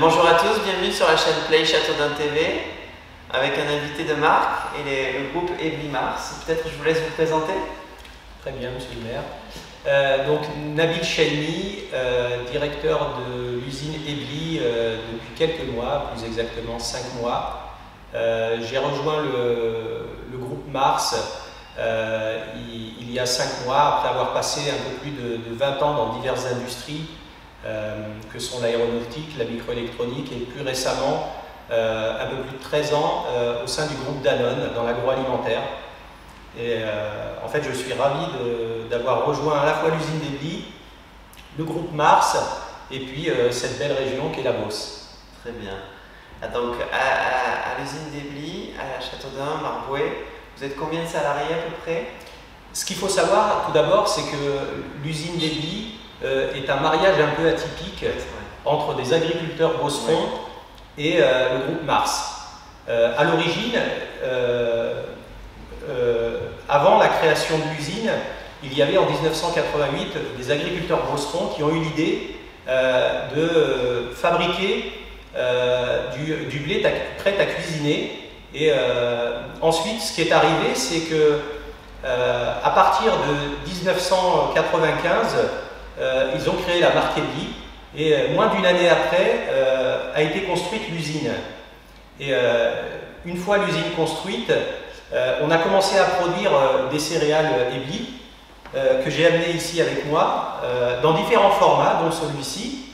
Bonjour à tous, bienvenue sur la chaîne Play Châteaudun TV avec un invité de marque et le groupe Ebly Mars. Peut-être je vous laisse vous présenter. Très bien, monsieur le maire. Donc Nabil Chaimi, directeur de l'usine Ebly depuis quelques mois, plus exactement 5 mois. J'ai rejoint le groupe Mars il y a 5 mois après avoir passé un peu plus de 20 ans dans diverses industries que sont l'aéronautique, la microélectronique et plus récemment un peu plus de 13 ans au sein du groupe Danone dans l'agroalimentaire. Et en fait, je suis ravi d'avoir rejoint à la fois l'usine d'Ebly, le groupe Mars et puis cette belle région qu'est la Beauce. Très bien. Donc à l'usine d'Ebly, à Châteaudun, Marboué, vous êtes combien de salariés à peu près? Ce qu'il faut savoir tout d'abord, c'est que l'usine d'Ebly est un mariage un peu atypique entre des agriculteurs beaucerons et le groupe Mars. À l'origine, avant la création de l'usine, il y avait en 1988 des agriculteurs beaucerons qui ont eu l'idée de fabriquer du blé prêt à cuisiner. Et ensuite, ce qui est arrivé, c'est que à partir de 1995, ils ont créé la marque Ebly et moins d'une année après a été construite l'usine. Et une fois l'usine construite, on a commencé à produire des céréales Ebly que j'ai amené ici avec moi dans différents formats, dont celui-ci.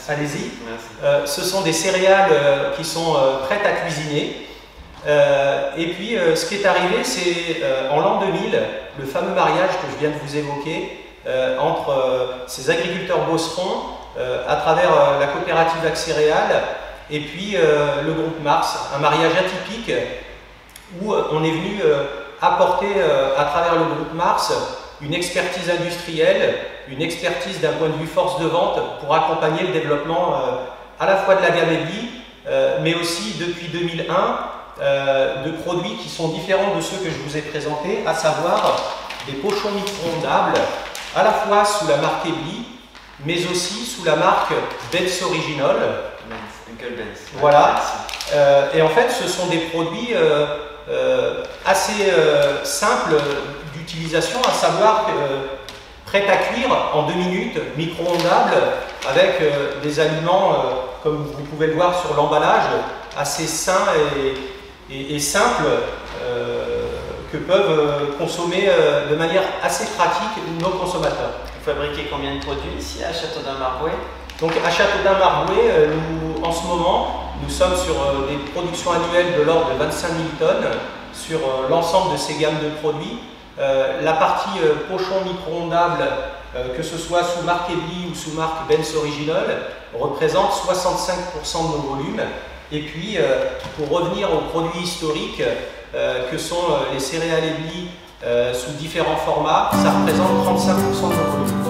Allez-y. Ce sont des céréales qui sont prêtes à cuisiner. Et puis ce qui est arrivé, c'est en l'an 2000, le fameux mariage que je viens de vous évoquer entre ces agriculteurs beaucerons à travers la coopérative Accéréales et puis le groupe Mars, un mariage atypique où on est venu apporter à travers le groupe Mars une expertise industrielle, une expertise d'un point de vue force de vente pour accompagner le développement à la fois de la gamme Ebly, mais aussi depuis 2001 de produits qui sont différents de ceux que je vous ai présentés, à savoir des pochons micro-ondables à la fois sous la marque Ebly, mais aussi sous la marque Benz Original. Voilà. Et en fait, ce sont des produits assez simples d'utilisation, à savoir prêt à cuire en 2 minutes, micro-ondables, avec des aliments, comme vous pouvez le voir sur l'emballage, assez sains et simples, que peuvent consommer de manière assez pratique nos consommateurs. Vous fabriquez combien de produits ici à Châteaudun-Marboué? Donc à Châteaudun-Marboué, en ce moment, nous sommes sur des productions annuelles de l'ordre de 25 000 tonnes sur l'ensemble de ces gammes de produits. La partie pochon micro-ondables, que ce soit sous marque Ebly ou sous marque Benz Original, représente 65% de nos volumes. Et puis, pour revenir aux produits historiques, que sont les céréales Ebly sous différents formats, ça représente 35% de nos volumes.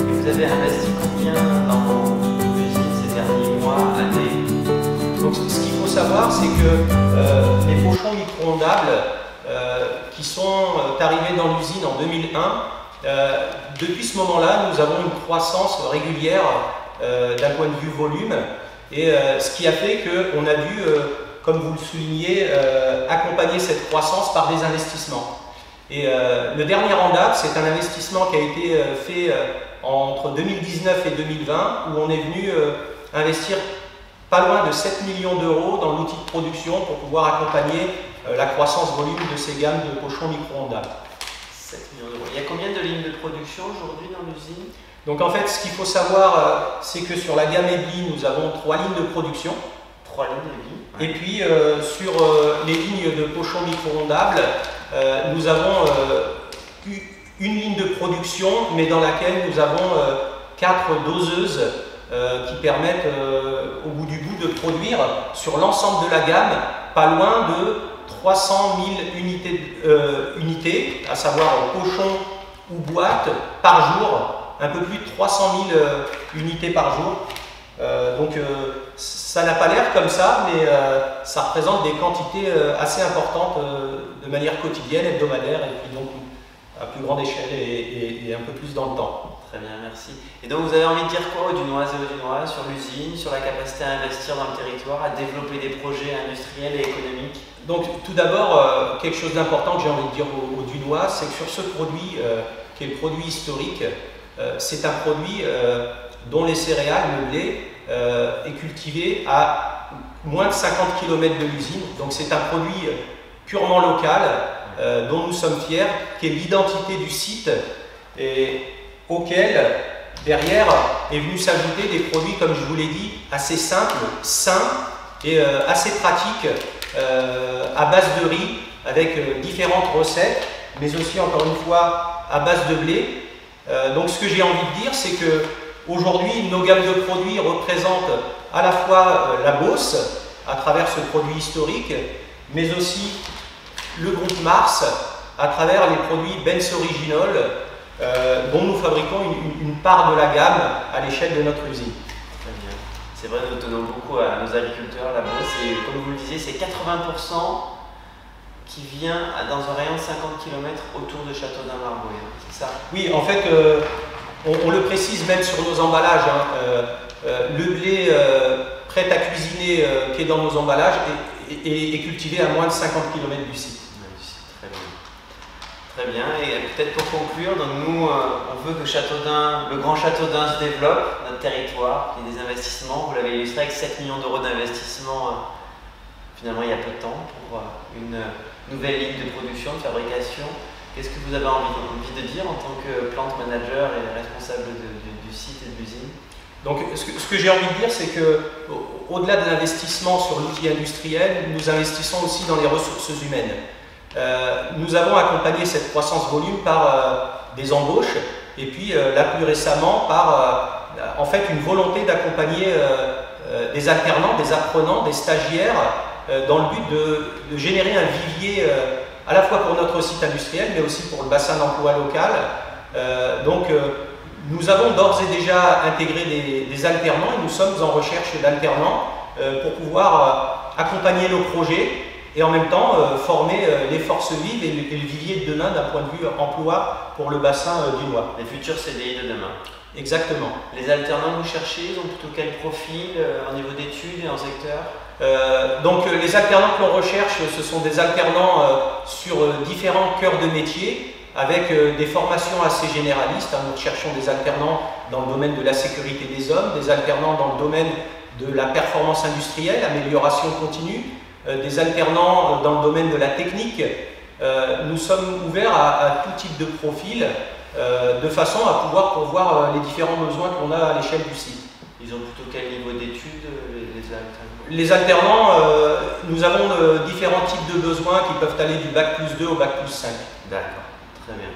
Et vous avez investi combien dans l'usine ces derniers mois, années? Donc, ce qu'il faut savoir, c'est que les pochons micro-ondables qui sont arrivés dans l'usine en 2001, depuis ce moment-là, nous avons une croissance régulière d'un point de vue volume, et ce qui a fait qu'on a dû, comme vous le soulignez, accompagner cette croissance par des investissements. Et le dernier en date, c'est un investissement qui a été fait entre 2019 et 2020, où on est venu investir pas loin de 7 millions d'euros dans l'outil de production pour pouvoir accompagner la croissance volume de ces gammes de pochons micro-ondables. 7 millions d'euros. Il y a combien de lignes de production aujourd'hui dans l'usine? Donc en fait, ce qu'il faut savoir, c'est que sur la gamme Ebly, nous avons 3 lignes de production. 3 lignes Ebly. Ouais. Et puis sur les lignes de pochons micro-ondables, nous avons une ligne de production, mais dans laquelle nous avons 4 doseuses qui permettent au bout du bout de produire sur l'ensemble de la gamme pas loin de 300 000 unités, à savoir pochons ou boîtes par jour, un peu plus de 300 000 unités par jour. Donc ça n'a pas l'air comme ça, mais ça représente des quantités assez importantes de manière quotidienne, hebdomadaire, et puis donc à plus grande échelle et un peu plus dans le temps. Très bien, merci. Et donc vous avez envie de dire quoi aux Dunoises et aux Dunois sur l'usine, sur la capacité à investir dans le territoire, à développer des projets industriels et économiques? Donc tout d'abord, quelque chose d'important que j'ai envie de dire aux Dunois, c'est que sur ce produit, qui est le produit historique, c'est un produit dont les céréales, le blé, est cultivé à moins de 50 km de l'usine. Donc c'est un produit purement local, dont nous sommes fiers, qui est l'identité du site et auquel, derrière, est venu s'ajouter des produits, comme je vous l'ai dit, assez simples, sains et assez pratiques, à base de riz, avec différentes recettes, mais aussi, encore une fois, à base de blé. Donc ce que j'ai envie de dire, c'est que aujourd'hui, nos gammes de produits représentent à la fois la Beauce, à travers ce produit historique, mais aussi le groupe Mars, à travers les produits Benz Original, dont nous fabriquons une part de la gamme à l'échelle de notre usine. Très bien. C'est vrai, nous tenons beaucoup à nos agriculteurs, la Beauce, et comme vous le disiez, c'est 80% qui vient dans un rayon de 50 km autour de Châteaudun-Marbois, c'est ça? Oui, en fait, on le précise même sur nos emballages, le blé prêt à cuisiner qui est dans nos emballages est cultivé à moins de 50 km du site. Très bien. Très bien, et peut-être pour conclure, donc nous, on veut que Châteaudun, le Grand Châteaudun se développe, notre territoire, qu'il y ait des investissements. Vous l'avez illustré avec 7 millions d'euros d'investissement, finalement il y a peu de temps, pour une nouvelle ligne de production, de fabrication. Qu'est-ce que vous avez envie de dire en tant que plant manager et responsable du site et de l'usine? Donc ce que j'ai envie de dire, c'est que au-delà de l'investissement sur l'outil industriel, nous investissons aussi dans les ressources humaines. Nous avons accompagné cette croissance volume par des embauches et puis là plus récemment par en fait une volonté d'accompagner des alternants, des apprenants, des stagiaires dans le but de générer un vivier à la fois pour notre site industriel mais aussi pour le bassin d'emploi local. Nous avons d'ores et déjà intégré des alternants et nous sommes en recherche d'alternants pour pouvoir accompagner nos projets et en même temps former les forces vives et le vivier de demain d'un point de vue emploi pour le bassin dunois. Les futurs CDI de demain. Exactement. Les alternants que vous cherchez, ils ont plutôt quel profil au niveau d'études et en secteur? Donc les alternants que l'on recherche, ce sont des alternants sur différents cœurs de métier, avec des formations assez généralistes. Nous recherchons des alternants dans le domaine de la sécurité des hommes, des alternants dans le domaine de la performance industrielle, amélioration continue, des alternants dans le domaine de la technique. Nous sommes ouverts à tout type de profil, de façon à pouvoir pourvoir les différents besoins qu'on a à l'échelle du site. Ils ont plutôt quel niveau d'études, les alternants? Les alternants, nous avons différents types de besoins qui peuvent aller du bac+2 au bac+5. D'accord. Très bien.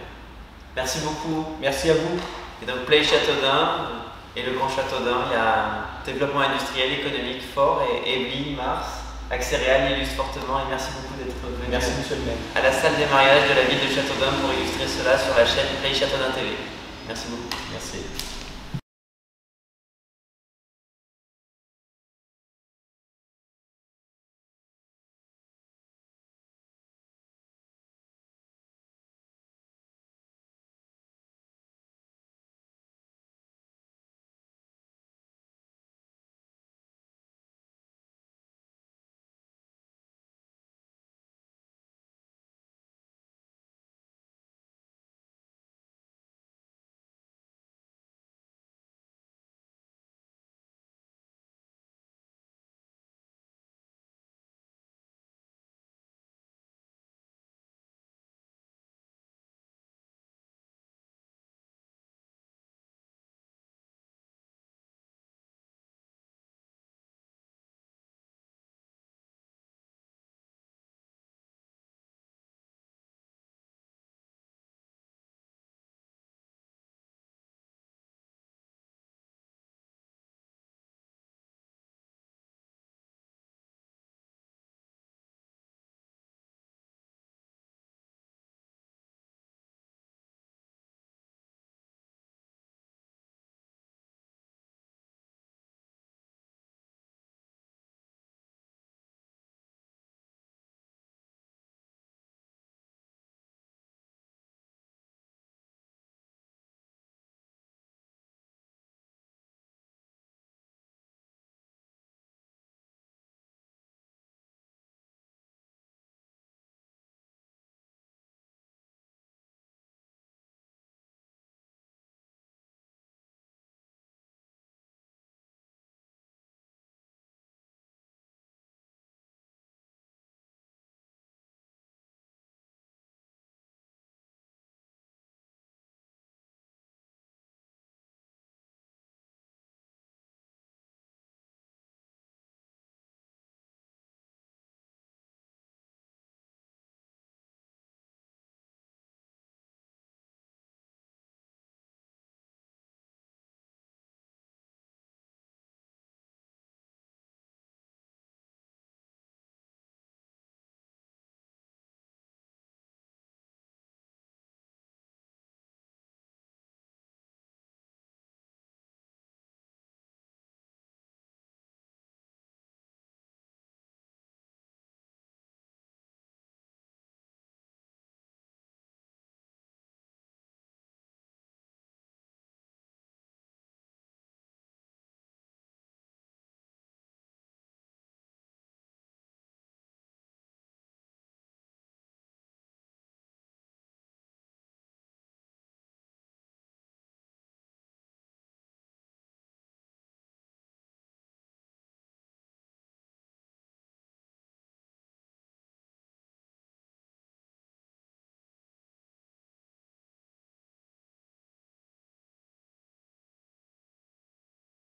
Merci beaucoup. Merci à vous. Et donc Play Châteaudun et le Grand Châteaudun, il y a un développement industriel, économique fort et Ebly, Mars, Axéréal l'illustre fortement et merci beaucoup d'être venu. Merci monsieur le maire. À la salle des mariages de la ville de Châteaudun pour illustrer cela sur la chaîne Play Châteaudun TV. Merci beaucoup. Merci.